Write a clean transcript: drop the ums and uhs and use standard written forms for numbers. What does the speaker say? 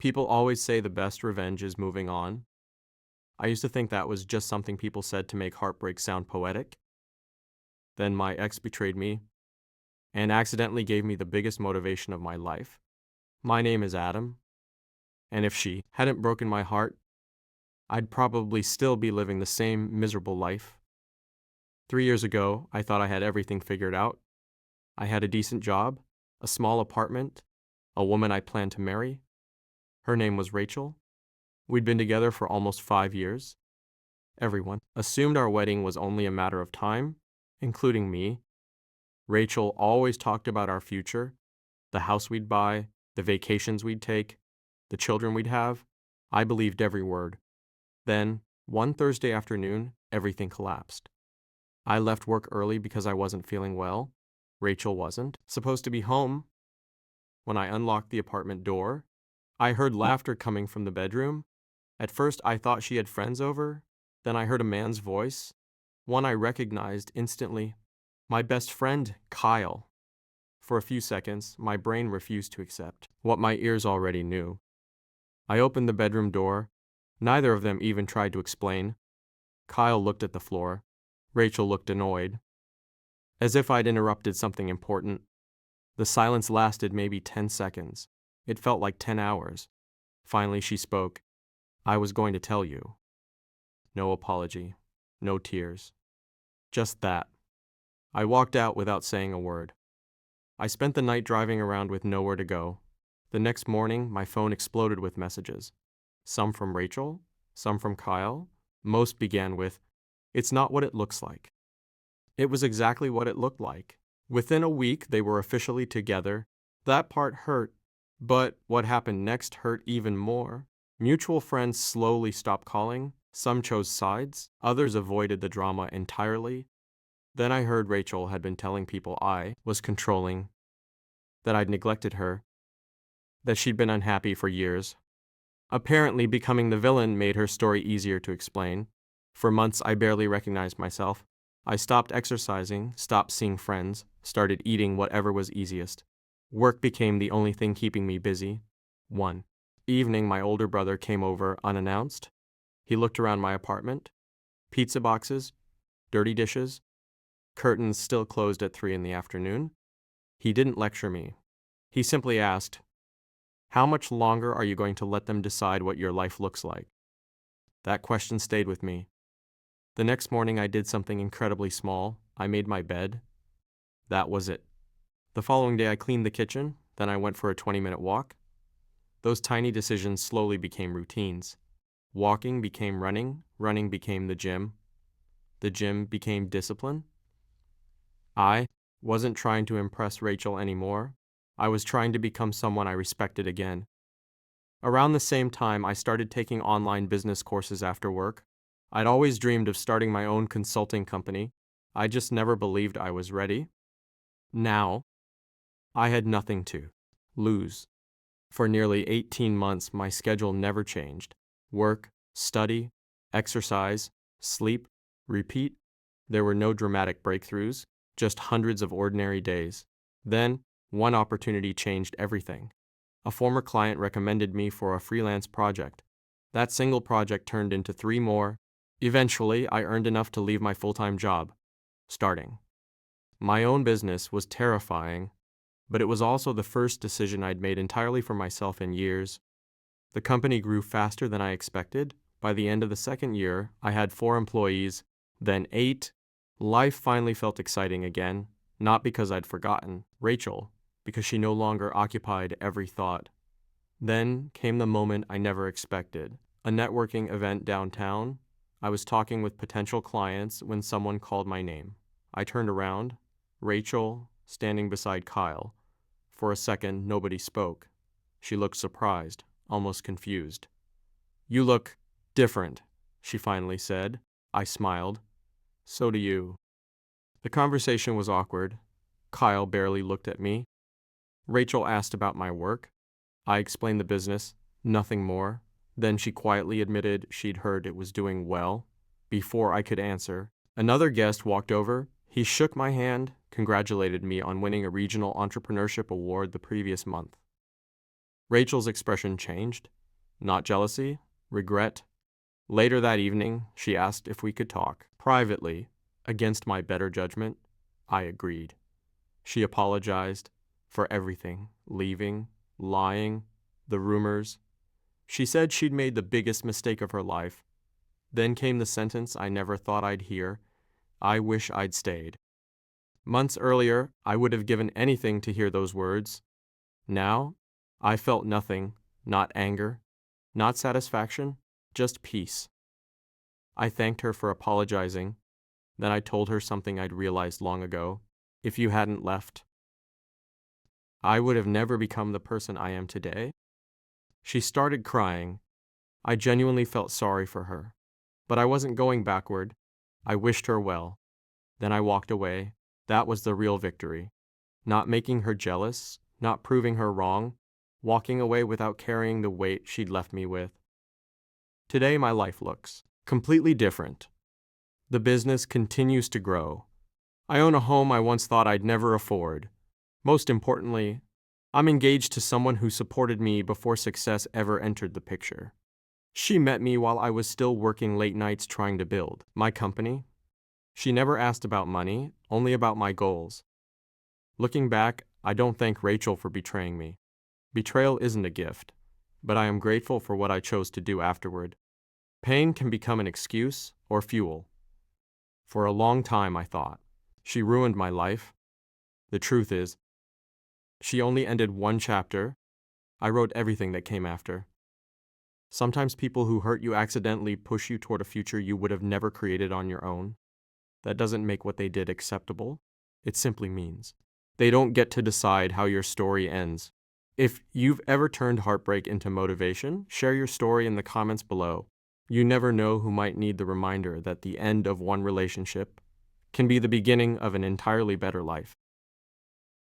People always say the best revenge is moving on. I used to think that was just something people said to make heartbreak sound poetic. Then my ex betrayed me and accidentally gave me the biggest motivation of my life. My name is Adam, and if she hadn't broken my heart, I'd probably still be living the same miserable life. 3 years ago, I thought I had everything figured out. I had a decent job, a small apartment, a woman I planned to marry. Her name was Rachel. We'd been together for almost 5 years. Everyone assumed our wedding was only a matter of time, including me. Rachel always talked about our future, the house we'd buy, the vacations we'd take, the children we'd have. I believed every word. Then, one Thursday afternoon, everything collapsed. I left work early because I wasn't feeling well. Rachel wasn't supposed to be home. When I unlocked the apartment door, I heard laughter coming from the bedroom. At first, I thought she had friends over. Then I heard a man's voice, one I recognized instantly. My best friend, Kyle. For a few seconds, my brain refused to accept what my ears already knew. I opened the bedroom door. Neither of them even tried to explain. Kyle looked at the floor. Rachel looked annoyed, as if I'd interrupted something important. The silence lasted maybe 10 seconds. It felt like 10 hours. Finally, she spoke. I was going to tell you. No apology. No tears. Just that. I walked out without saying a word. I spent the night driving around with nowhere to go. The next morning, my phone exploded with messages. Some from Rachel, some from Kyle. Most began with, "It's not what it looks like." It was exactly what it looked like. Within a week, they were officially together. That part hurt, but what happened next hurt even more. Mutual friends slowly stopped calling. Some chose sides. Others avoided the drama entirely. Then I heard Rachel had been telling people I was controlling, that I'd neglected her, that she'd been unhappy for years. Apparently, becoming the villain made her story easier to explain. For months, I barely recognized myself. I stopped exercising, stopped seeing friends, started eating whatever was easiest. Work became the only thing keeping me busy. One evening, my older brother came over unannounced. He looked around my apartment. Pizza boxes, dirty dishes, curtains still closed at 3 in the afternoon. He didn't lecture me. He simply asked, "How much longer are you going to let them decide what your life looks like?" That question stayed with me. The next morning, I did something incredibly small. I made my bed. That was it. The following day, I cleaned the kitchen. Then I went for a 20-minute walk. Those tiny decisions slowly became routines. Walking became running. Running became the gym. The gym became discipline. I wasn't trying to impress Rachel anymore. I was trying to become someone I respected again. Around the same time, I started taking online business courses after work. I'd always dreamed of starting my own consulting company. I just never believed I was ready. Now, I had nothing to lose. For nearly 18 months, my schedule never changed. Work, study, exercise, sleep, repeat. There were no dramatic breakthroughs, just hundreds of ordinary days. Then, one opportunity changed everything. A former client recommended me for a freelance project. That single project turned into 3 more. Eventually, I earned enough to leave my full-time job. Starting my own business was terrifying, but it was also the first decision I'd made entirely for myself in years. The company grew faster than I expected. By the end of the second year, I had 4 employees, then 8. Life finally felt exciting again, not because I'd forgotten Rachel, because she no longer occupied every thought. Then came the moment I never expected. A networking event downtown. I was talking with potential clients when someone called my name. I turned around. Rachel, standing beside Kyle. For a second, nobody spoke. She looked surprised, almost confused. "You look different," she finally said. I smiled. "So do you." The conversation was awkward. Kyle barely looked at me. Rachel asked about my work. I explained the business, nothing more. Then she quietly admitted she'd heard it was doing well. Before I could answer, another guest walked over. He shook my hand, congratulated me on winning a regional entrepreneurship award the previous month. Rachel's expression changed. Not jealousy, regret. Later that evening, she asked if we could talk. Privately, against my better judgment, I agreed. She apologized for everything, leaving, lying, the rumors. She said she'd made the biggest mistake of her life. Then came the sentence I never thought I'd hear: I wish I'd stayed. Months earlier, I would have given anything to hear those words. Now, I felt nothing, not anger, not satisfaction, just peace. I thanked her for apologizing. Then I told her something I'd realized long ago. If you hadn't left, I would have never become the person I am today. She started crying. I genuinely felt sorry for her. But I wasn't going backward. I wished her well. Then I walked away. That was the real victory. Not making her jealous, not proving her wrong, walking away without carrying the weight she'd left me with. Today my life looks completely different. The business continues to grow. I own a home I once thought I'd never afford. Most importantly, I'm engaged to someone who supported me before success ever entered the picture. She met me while I was still working late nights trying to build my company. She never asked about money, only about my goals. Looking back, I don't thank Rachel for betraying me. Betrayal isn't a gift, but I am grateful for what I chose to do afterward. Pain can become an excuse or fuel. For a long time, I thought, she ruined my life. The truth is, she only ended one chapter. I wrote everything that came after. Sometimes people who hurt you accidentally push you toward a future you would have never created on your own. That doesn't make what they did acceptable. It simply means they don't get to decide how your story ends. If you've ever turned heartbreak into motivation, share your story in the comments below. You never know who might need the reminder that the end of one relationship can be the beginning of an entirely better life.